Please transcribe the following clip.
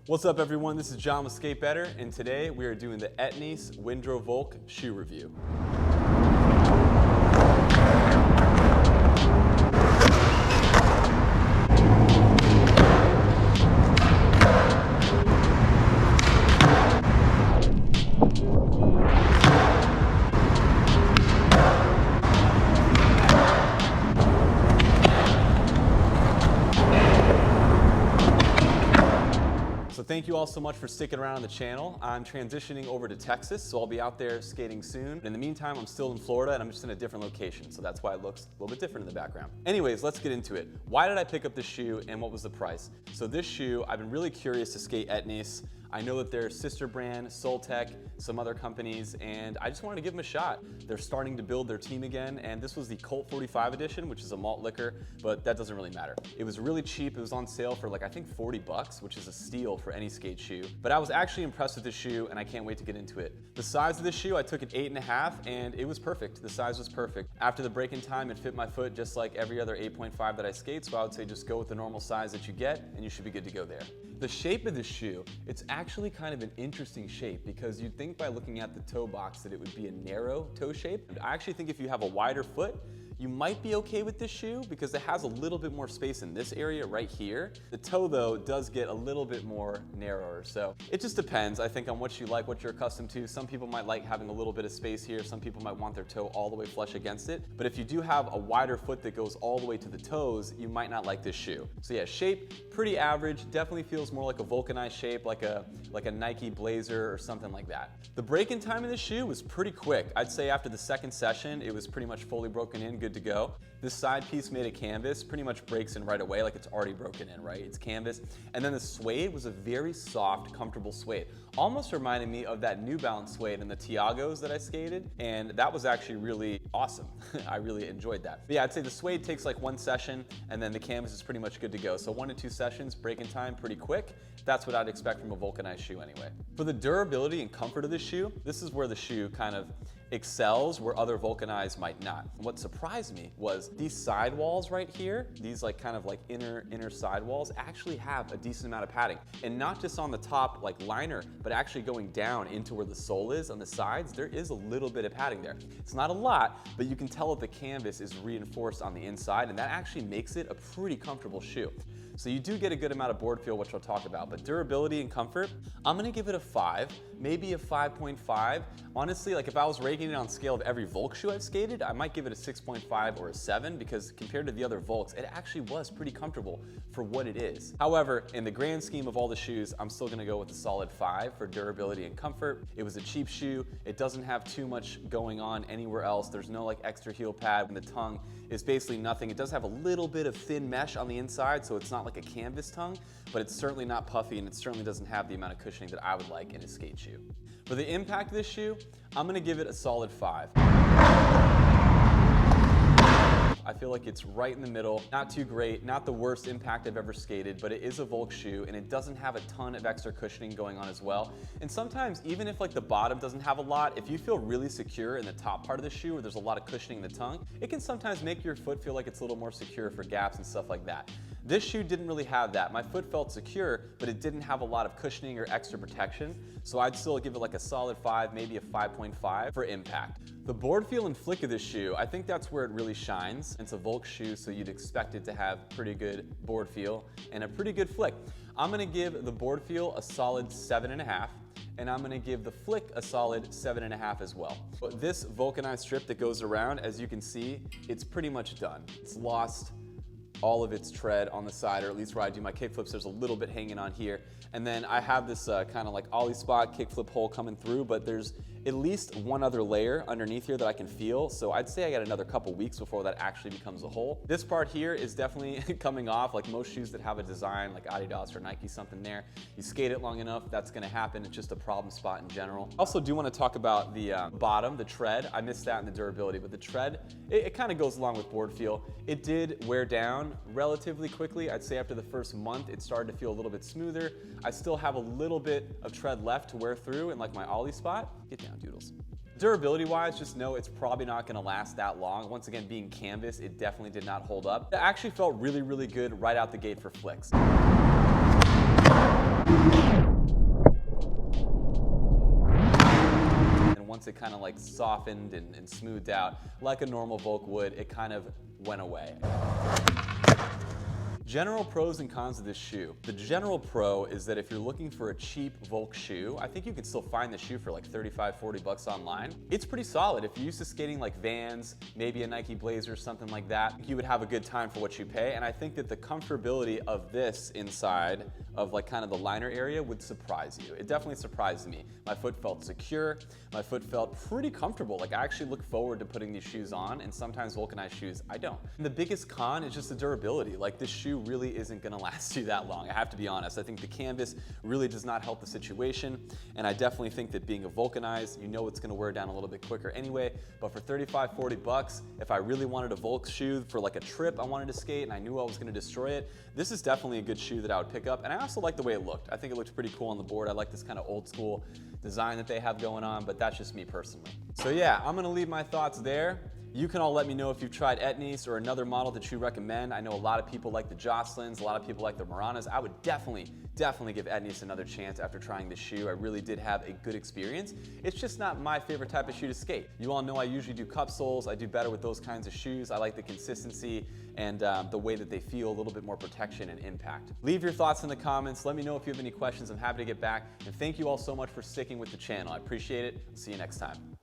What's up everyone, this is John with Skate Better, and today we are doing the Etnies Windrow Vulc shoe review. So thank you all so much for sticking around on the channel. I'm transitioning over to Texas, so I'll be out there skating soon. In the meantime, I'm still in Florida and I'm just in a different location, so that's why it looks a little bit different in the background. Anyways, let's get into it. Why did I pick up this shoe and what was the price? So this shoe, I've been really curious to skate Etnies. I know that their sister brand, Soltech, some other companies, and I just wanted to give them a shot. They're starting to build their team again, and this was the Colt 45 edition, which is a malt liquor, but that doesn't really matter. It was really cheap. It was on sale for like, I think 40 bucks, which is a steal for any skate shoe. But I was actually impressed with the shoe, and I can't wait to get into it. The size of the shoe, I took an 8.5, and it was perfect. The size was perfect. After the break-in time, it fit my foot just like every other 8.5 that I skate, so I would say just go with the normal size that you get, and you should be good to go there. The shape of this shoe, it's actually kind of an interesting shape because you'd think by looking at the toe box that it would be a narrow toe shape. I actually think if you have a wider foot, you might be okay with this shoe because it has a little bit more space in this area right here. The toe though does get a little bit more narrower. So it just depends, I think, on what you like, what you're accustomed to. Some people might like having a little bit of space here. Some people might want their toe all the way flush against it. But if you do have a wider foot that goes all the way to the toes, you might not like this shoe. So yeah, shape, pretty average. Definitely feels more like a vulcanized shape, like a Nike Blazer or something like that. The break-in time in this shoe was pretty quick. I'd say after the second session, it was pretty much fully broken in, good to go. This side piece made of canvas pretty much breaks in right away, like it's already broken in, right? It's canvas. And then the suede was a very soft, comfortable suede. Almost reminded me of that New Balance suede in the Tiagos that I skated, and that was actually really awesome. I really enjoyed that. But yeah, I'd say the suede takes like one session, and then the canvas is pretty much good to go. So 1 to 2 sessions, break-in time pretty quick. That's what I'd expect from a vulcanized shoe anyway. For the durability and comfort of this shoe, this is where the shoe kind of excels where other vulcanized might not. What surprised me was these sidewalls right here, these like kind of like inner sidewalls actually have a decent amount of padding. And not just on the top like liner, but actually going down into where the sole is on the sides, there is a little bit of padding there. It's not a lot, but you can tell that the canvas is reinforced on the inside, and that actually makes it a pretty comfortable shoe. So you do get a good amount of board feel, which I'll talk about, but durability and comfort, I'm gonna give it a 5, maybe a 5.5. Honestly, like if I was rating it on scale of every Vulc shoe I've skated, I might give it a 6.5 or a 7 because compared to the other Vulcs, it actually was pretty comfortable for what it is. However, in the grand scheme of all the shoes, I'm still gonna go with a solid 5 for durability and comfort. It was a cheap shoe. It doesn't have too much going on anywhere else. There's no like extra heel pad, and the tongue is basically nothing. It does have a little bit of thin mesh on the inside, so it's not like a canvas tongue, but it's certainly not puffy, and it certainly doesn't have the amount of cushioning that I would like in a skate shoe. For the impact of this shoe, I'm gonna give it a solid 5. I feel like it's right in the middle, not too great, not the worst impact I've ever skated, but it is a Vulc shoe and it doesn't have a ton of extra cushioning going on as well. And sometimes even if like the bottom doesn't have a lot, if you feel really secure in the top part of the shoe where there's a lot of cushioning in the tongue, it can sometimes make your foot feel like it's a little more secure for gaps and stuff like that. This shoe didn't really have that. My foot felt secure, but it didn't have a lot of cushioning or extra protection. So I'd still give it like a solid 5, maybe a 5.5 for impact. The board feel and flick of this shoe, I think that's where it really shines. It's a Vulc shoe, so you'd expect it to have pretty good board feel and a pretty good flick. I'm gonna give the board feel a solid 7.5. and I'm gonna give the flick a solid 7.5 as well. But this vulcanized strip that goes around, as you can see, it's pretty much done. It's lost all of its tread on the side, or at least where I do my kickflips, there's a little bit hanging on here. And then I have this kind of like ollie spot kickflip hole coming through, but there's at least one other layer underneath here that I can feel. So I'd say I got another couple weeks before that actually becomes a hole. This part here is definitely coming off, like most shoes that have a design like Adidas or Nike, something there. You skate it long enough, that's gonna happen. It's just a problem spot in general. I also do wanna talk about the bottom, the tread. I missed that in the durability, but the tread, it kind of goes along with board feel. It did wear down relatively quickly. I'd say after the first month, it started to feel a little bit smoother. I still have a little bit of tread left to wear through in like my ollie spot. Get down, doodles. Durability wise, just know it's probably not gonna last that long. Once again, being canvas, it definitely did not hold up. It actually felt really, really good right out the gate for flicks. once it kind of like softened and smoothed out like a normal Vulc would, it kind of went away. General pros and cons of this shoe. The general pro is that if you're looking for a cheap Vulc shoe, I think you can still find the shoe for like 35, 40 bucks online. It's pretty solid. If you're used to skating like Vans, maybe a Nike Blazer, something like that, you would have a good time for what you pay. And I think that the comfortability of this inside of like kind of the liner area would surprise you. It definitely surprised me. My foot felt secure. My foot felt pretty comfortable. Like I actually look forward to putting these shoes on, and sometimes vulcanized shoes, I don't. And the biggest con is just the durability. Like this shoe really isn't gonna last you that long. I have to be honest. I think the canvas really does not help the situation, and I definitely think that being a vulcanized, you know it's gonna wear down a little bit quicker anyway, but for 35, 40 bucks, if I really wanted a Vulc shoe for like a trip I wanted to skate and I knew I was gonna destroy it, this is definitely a good shoe that I would pick up, and I also like the way it looked. I think it looked pretty cool on the board. I like this kind of old school design that they have going on, but that's just me personally. So yeah, I'm gonna leave my thoughts there. You can all let me know if you've tried Etnies or another model that you recommend. I know a lot of people like the Jocelyn's, a lot of people like the Muranas. I would definitely give Etnies another chance after trying this shoe. I really did have a good experience. It's just not my favorite type of shoe to skate. You all know I usually do cup soles. I do better with those kinds of shoes. I like the consistency and the way that they feel, a little bit more protection and impact. Leave your thoughts in the comments. Let me know if you have any questions. I'm happy to get back. And thank you all so much for sticking with the channel. I appreciate it. See you next time.